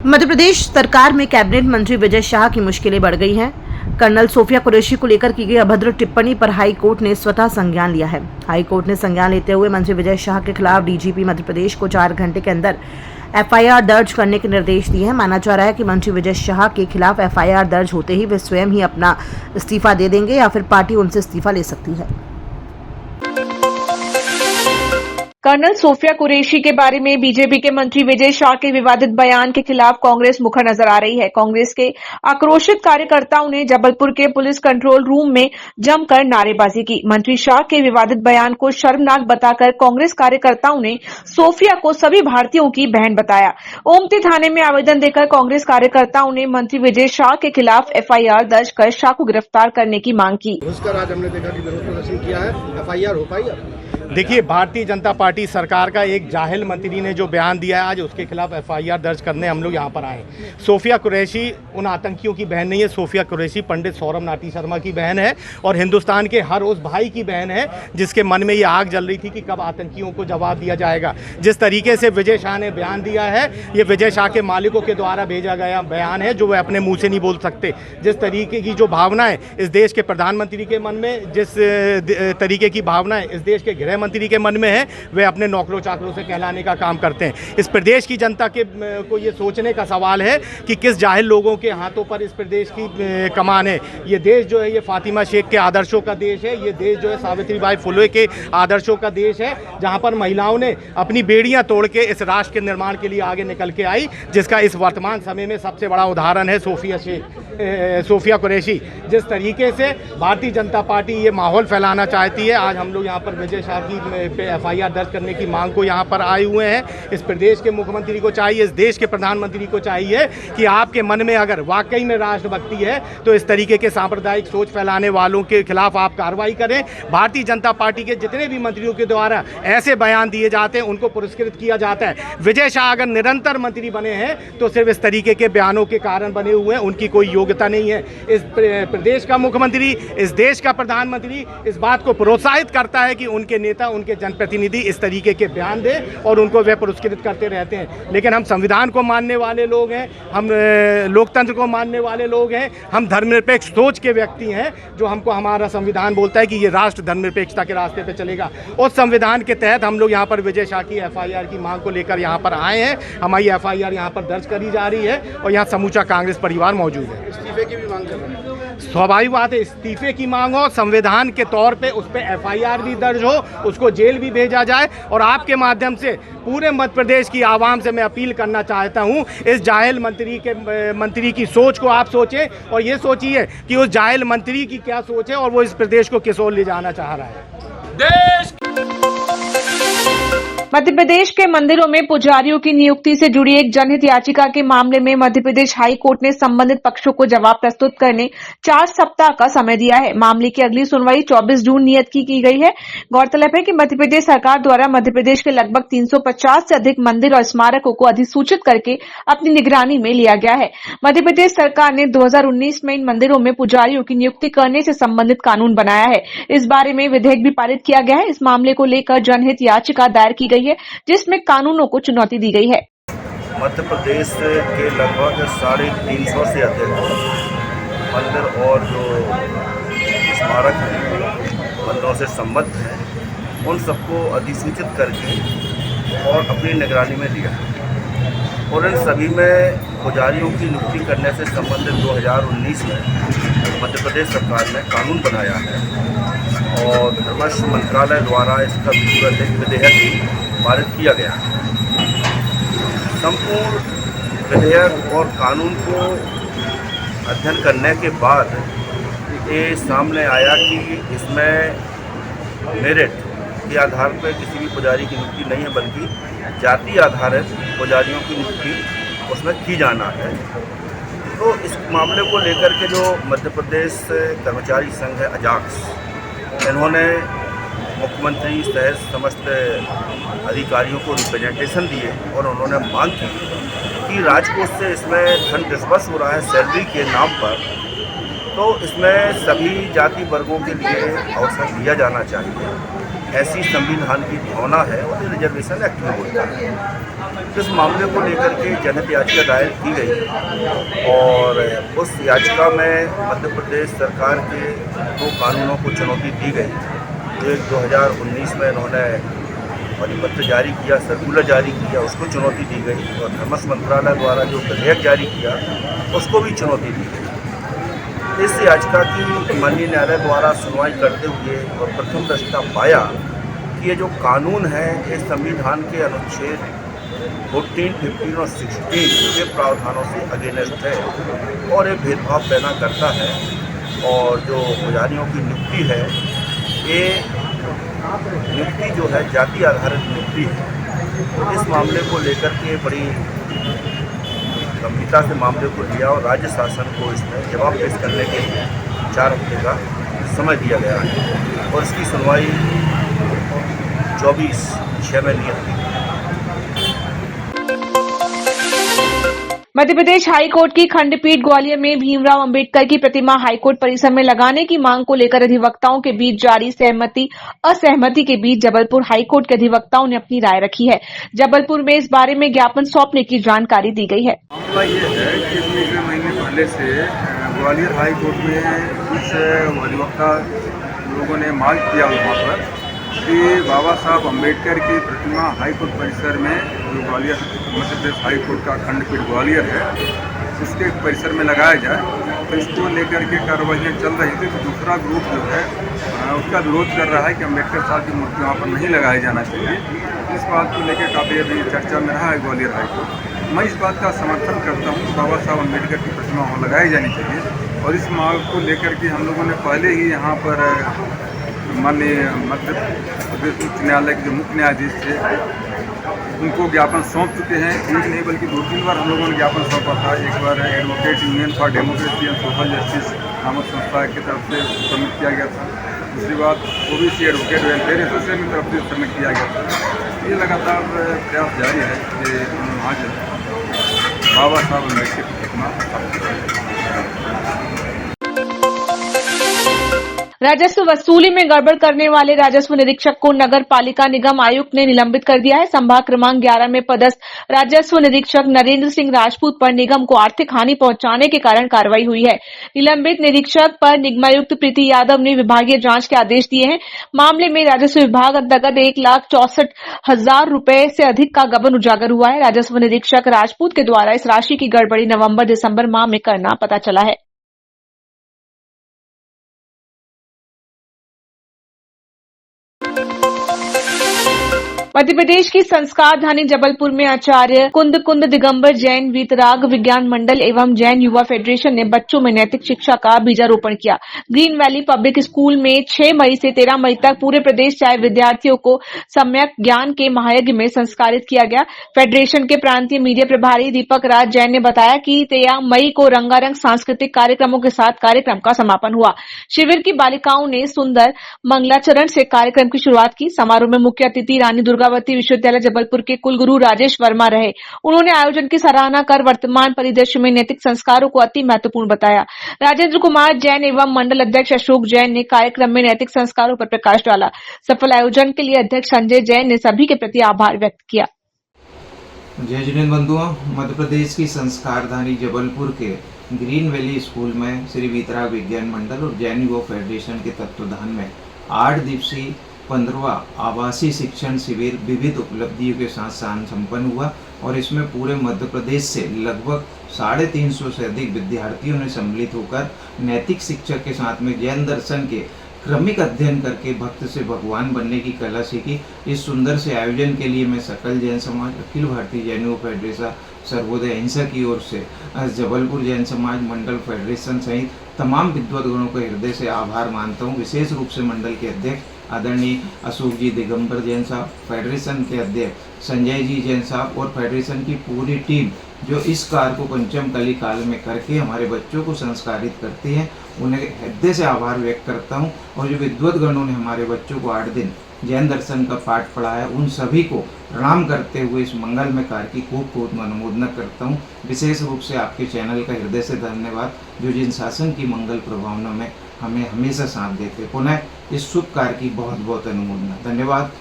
मध्य प्रदेश सरकार में कैबिनेट मंत्री विजय शाह की मुश्किलें बढ़ गई हैं। कर्नल सोफिया कुरैशी को लेकर की गई अभद्र टिप्पणी पर हाई कोर्ट ने स्वतः संज्ञान लिया है। हाई कोर्ट ने संज्ञान लेते हुए मंत्री विजय शाह के खिलाफ डीजीपी मध्य प्रदेश को 4 घंटे के अंदर एफआईआर दर्ज करने के निर्देश दिए हैं। माना जा रहा है कि मंत्री विजय शाह के खिलाफ एफआईआर दर्ज होते ही वे स्वयं ही अपना इस्तीफा दे देंगे या फिर पार्टी उनसे इस्तीफा ले सकती है। कर्नल सोफिया कुरैशी के बारे में बीजेपी के मंत्री विजय शाह के विवादित बयान के खिलाफ कांग्रेस मुखर नजर आ रही है। कांग्रेस के आक्रोशित कार्यकर्ताओं ने जबलपुर के पुलिस कंट्रोल रूम में जमकर नारेबाजी की। मंत्री शाह के विवादित बयान को शर्मनाक बताकर कांग्रेस कार्यकर्ताओं ने सोफिया को सभी भारतीयों की बहन बताया। ओमती थाने में आवेदन देकर कांग्रेस कार्यकर्ताओं ने मंत्री विजय शाह के खिलाफ एफआईआर दर्ज कर शाह को गिरफ्तार करने की मांग की। आज हमने देखा कि विरोध प्रदर्शन किया है, एफआईआर हो पाई। देखिए, भारतीय जनता पार्टी सरकार का एक जाहिल मंत्री ने जो बयान दिया है, आज उसके खिलाफ एफआईआर दर्ज करने हम लोग यहाँ पर आए। सोफिया कुरैशी उन आतंकियों की बहन नहीं है। सोफिया कुरैशी पंडित सौरभ नाटी शर्मा की बहन है और हिंदुस्तान के हर उस भाई की बहन है जिसके मन में ये आग जल रही थी कि कब आतंकियों को जवाब दिया जाएगा। जिस तरीके से विजय शाह ने बयान दिया है, ये विजय शाह के मालिकों के द्वारा भेजा गया बयान है जो वे अपने मुँह से नहीं बोल सकते। जिस तरीके की जो भावनाएं इस देश के प्रधानमंत्री के मन में, जिस तरीके की भावनाएं इस देश के गृह मंत्री के मन में है, वे अपने नौकरों चाकरों से कहलाने का काम करते हैं। इस प्रदेश की जनता के को ये सोचने का सवाल है कि किस जाहिल लोगों के हाथों पर इस प्रदेश की कमान है। ये देश जो है, ये फातिमा शेख के आदर्शों का देश है। ये देश जो है सावित्रीबाई फुले के आदर्शों का देश है, जहां पर महिलाओं ने अपनी बेड़ियां तोड़ के इस राष्ट्र के निर्माण के लिए आगे निकल के आई, जिसका इस वर्तमान समय में सबसे बड़ा उदाहरण है सोफिया कुरैशी। जिस तरीके से भारतीय जनता पार्टी ये माहौल फैलाना चाहती है, आज हम लोग यहाँ पर विजय शाह की पे एफआईआर दर्ज करने की मांग को यहाँ पर आए हुए हैं। इस प्रदेश के मुख्यमंत्री को चाहिए, इस देश के प्रधानमंत्री को चाहिए कि आपके मन में अगर वाकई में राष्ट्रभक्ति है तो इस तरीके के सांप्रदायिक सोच फैलाने वालों के खिलाफ आप कार्रवाई करें। भारतीय जनता पार्टी के जितने भी मंत्रियों के द्वारा ऐसे बयान दिए जाते हैं उनको पुरस्कृत किया जाता है। विजय शाह अगर निरंतर मंत्री बने हैं तो सिर्फ इस तरीके के बयानों के कारण बने हुए हैं, उनकी कोई योग्यता नहीं है। इस प्रदेश का मुख्यमंत्री, इस देश का प्रधानमंत्री इस बात को प्रोत्साहित करता है कि उनके नेता, उनके जनप्रतिनिधि इस तरीके के बयान दें और उनको वे पुरस्कृत करते रहते हैं। लेकिन हम संविधान को मानने वाले लोग हैं, हम लोकतंत्र को मानने वाले लोग हैं, हम धर्मनिरपेक्ष सोच के व्यक्ति हैं। जो हमको हमारा संविधान बोलता है कि ये राष्ट्र धर्मनिरपेक्षता के रास्ते पे चलेगा। उस संविधान के तहत हम लोग यहाँ पर विजय शाह की एफआईआर की मांग को लेकर यहाँ पर आए हैं। हमारी एफआईआर यहाँ पर दर्ज करी जा रही है और यहाँ समूचा कांग्रेस परिवार मौजूद है। इस्तीफे की भी मांग कर रहे हैं। स्वाभाविक बात है, इस्तीफे की मांग हो, संविधान के तौर पे उस पर एफआईआर भी दर्ज हो, उसको जेल भी भेजा जाए। और आपके माध्यम से पूरे मध्य प्रदेश की आवाम से मैं अपील करना चाहता हूं, इस जाहिल मंत्री की सोच को आप सोचें और ये सोचिए कि उस जाहिल मंत्री की क्या सोच है और वो इस प्रदेश को किस ओर ले जाना चाह रहा है। मध्य प्रदेश के मंदिरों में पुजारियों की नियुक्ति से जुड़ी एक जनहित याचिका के मामले में मध्य प्रदेश हाई कोर्ट ने संबंधित पक्षों को जवाब प्रस्तुत करने 4 सप्ताह का समय दिया है। मामले की अगली सुनवाई 24 जून नियत की गई है। गौरतलब है कि मध्य प्रदेश सरकार द्वारा मध्य प्रदेश के लगभग 350 से अधिक मंदिर और स्मारकों को अधिसूचित करके अपनी निगरानी में लिया गया है। मध्य प्रदेश सरकार ने 2019 में इन मंदिरों में पुजारियों की नियुक्ति करने से संबंधित कानून बनाया है। इस बारे में विधेयक भी पारित किया गया है। इस मामले को लेकर जनहित याचिका दायर की गई है जिसमें कानूनों को चुनौती दी गई है। मध्य प्रदेश के लगभग 350 से अधिक मंदिर और जो स्मारक हैं, मंदिरों से संबद्ध हैं, उन सबको अधिसूचित करके और अपनी निगरानी में लिया और इन सभी में पुजारियों की नियुक्ति करने से संबंधित 2019 में मध्य प्रदेश सरकार ने कानून बनाया है और धर्मस्व मंत्रालय द्वारा इसका विधेयक भी पारित किया गया है। संपूर्ण विधेयक और कानून को अध्ययन करने के बाद ये सामने आया कि इसमें मेरिट के आधार पर किसी भी पुजारी की नियुक्ति नहीं है, बल्कि जाति आधारित पुजारियों की नियुक्ति उसमें की जाना है। तो इस मामले को लेकर के जो मध्य प्रदेश कर्मचारी संघ है अजाक्स, इन्होंने मुख्यमंत्री सहित समस्त अधिकारियों को रिप्रेजेंटेशन दिए और उन्होंने मांग की कि राजकोष से इसमें धन डिस्बर्स हो रहा है सैलरी के नाम पर, तो इसमें सभी जाति वर्गों के लिए अवसर दिया जाना चाहिए। ऐसी संविधान की भावना है और रिजर्वेशन एक्ट में बोलता है। इस मामले को लेकर के जनहित याचिका दायर की गई और उस याचिका में मध्य प्रदेश सरकार के 2 कानूनों को चुनौती दी गई। एक 2019 में इन्होंने परिपत्र जारी किया, सर्कुलर जारी किया, उसको चुनौती दी गई और धर्मस्व मंत्रालय द्वारा जो विधेयक जारी किया उसको भी चुनौती दी गई। इस याचिका की माननीय न्यायालय द्वारा सुनवाई करते हुए और प्रथम दृष्टया पाया कि ये जो कानून है ये संविधान के अनुच्छेद 14, 15 और 16 के प्रावधानों से अगेंस्ट है और ये भेदभाव पैदा करता है। और जो पुजारियों की नियुक्ति है ये नियुक्ति जो है जाति आधारित नियुक्ति है। तो इस मामले को लेकर के बड़ी गंभीरता से मामले को लिया और राज्य शासन को इसमें जवाब पेश करने के लिए 4 हफ्ते का समय दिया गया है और इसकी सुनवाई 24/6 में नियत की। मध्य प्रदेश हाईकोर्ट की खंडपीठ ग्वालियर में भीमराव अंबेडकर की प्रतिमा हाईकोर्ट परिसर में लगाने की मांग को लेकर अधिवक्ताओं के बीच जारी सहमति असहमति के बीच जबलपुर हाईकोर्ट के अधिवक्ताओं ने अपनी राय रखी है। जबलपुर में इस बारे में ज्ञापन सौंपने की जानकारी दी गई है। मामला ये है कि 1 महीने पहले से ग्वालियर हाईकोर्ट में कुछ अधिवक्ता लोगों ने मांग किया वहाँ पर कि बाबा साहब अम्बेडकर की प्रतिमा हाईकोर्ट परिसर में, जो ग्वालियर मध्य प्रदेश हाईकोर्ट का खंडपीठ ग्वालियर है, उसके परिसर में लगाया जाए। तो इसको लेकर के कार्रवाइयाँ चल रही थी। तो दूसरा ग्रुप जो है उसका विरोध कर रहा है कि अम्बेडकर साहब की मूर्ति वहाँ पर नहीं लगाया जाना चाहिए। इस बात को लेकर काफ़ी अभी चर्चा में रहा है ग्वालियर हाईकोर्ट। मैं इस बात का समर्थन करता हूँ कि बाबा साहब अम्बेडकर की प्रतिमा वहाँ लगाई जानी चाहिए और इस मांग को लेकर के हम लोगों ने पहले ही यहाँ पर माननीय मध्य प्रदेश उच्च न्यायालय के जो मुख्य न्यायाधीश थे उनको ज्ञापन सौंप चुके हैं। एक नहीं बल्कि 2-3 बार हम लोगों ने ज्ञापन सौंपा था। एक बार advocate union for democracy and social justice नामक संस्था की तरफ से सबमिट किया गया था। दूसरी बात ओबीसी एडवोकेट वेलफेयर एसोसिएशन की तरफ से सबमिट किया गया था। ये लगातार प्रयास जारी है कि वहाँ जो बाबा साहब अम्बेडकर की प्रतिमा। राजस्व वसूली में गड़बड़ करने वाले राजस्व निरीक्षक को नगर पालिका निगम आयुक्त ने निलंबित कर दिया है। संभाग क्रमांक 11 में पदस्थ राजस्व निरीक्षक नरेंद्र सिंह राजपूत पर निगम को आर्थिक हानि पहुंचाने के कारण कार्रवाई हुई है। निलंबित निरीक्षक पर निगमायुक्त प्रीति यादव ने विभागीय जांच के आदेश दिए हैं। मामले में राजस्व विभाग अंतर्गत 1,64,000 रुपए से अधिक का गबन उजागर हुआ है। राजस्व निरीक्षक राजपूत के द्वारा इस राशि की गड़बड़ी नवंबर-दिसंबर माह में करना पता चला है। मध्य प्रदेश की संस्कार धानी जबलपुर में आचार्य कुंद दिगंबर जैन वीतराग विज्ञान मंडल एवं जैन युवा फेडरेशन ने बच्चों में नैतिक शिक्षा का बीजारोपण किया। ग्रीन वैली पब्लिक स्कूल में 6 मई से 13 मई तक पूरे प्रदेश से आए विद्यार्थियों को सम्यक ज्ञान के महायज्ञ में संस्कारित किया गया। फेडरेशन के प्रांतीय मीडिया प्रभारी दीपक राज जैन ने बताया कि 13 मई को रंगारंग सांस्कृतिक कार्यक्रमों के साथ कार्यक्रम का समापन हुआ। शिविर की बालिकाओं ने सुंदर मंगलाचरण से कार्यक्रम की शुरुआत की। समारोह में मुख्य अतिथि रानी दुर्गावती विश्वविद्यालय जबलपुर के कुलगुरु राजेश वर्मा रहे। उन्होंने आयोजन की सराहना कर वर्तमान परिदृश्य में नैतिक संस्कारों को अति महत्वपूर्ण बताया। राजेंद्र कुमार जैन एवं मंडल अध्यक्ष अशोक जैन ने कार्यक्रम में नैतिक संस्कारों पर प्रकाश डाला। सफल आयोजन के लिए अध्यक्ष संजय जैन ने सभी के प्रति आभार व्यक्त किया। जय जिनेन्द्र बंधुओं, मध्य प्रदेश की संस्कारधानी जबलपुर के ग्रीन वैली स्कूल में श्री वीतराग विज्ञान मंडल और जैन युवा फेडरेशन के तत्वाधान में 8 दिवसीय 15वां आवासीय शिक्षण शिविर विविध उपलब्धियों के साथ संपन्न हुआ और इसमें पूरे मध्य प्रदेश से लगभग 350 से अधिक विद्यार्थियों ने सम्मिलित होकर नैतिक शिक्षा के साथ में जैन दर्शन के क्रमिक अध्ययन करके भक्त से भगवान बनने की कला सीखी। इस सुंदर से आयोजन के लिए मैं सकल जैन समाज, अखिल भारतीय जैन युवा फेडरेशन, सर्वोदय अहिंसा की ओर से जबलपुर जैन समाज मंडल फेडरेशन सहित तमाम विद्वद्गणों का हृदय से आभार मानता हूँ। विशेष रूप से मंडल के अध्यक्ष आदरणीय अशोक जी दिगंबर जैन साहब, फेडरेशन के अध्यक्ष संजय जी जैन साहब और फेडरेशन की पूरी टीम जो इस कार्य को पंचम कली काल में करके हमारे बच्चों को संस्कारित करती है, उन्हें हृदय से आभार व्यक्त करता हूँ। और जो विद्वद्गणों ने हमारे बच्चों को 8 दिन जैन दर्शन का पाठ पढ़ाया, उन सभी को प्रणाम करते हुए इस मंगलमय कार्य की खूब खूब अनुमोदना करता हूँ। विशेष रूप से आपके चैनल का हृदय से धन्यवाद जो जिन शासन की मंगल प्रभावना में हमें हमेशा साथ देते। पुनः इस शुभ कार्य की बहुत बहुत अनुमोदना। धन्यवाद।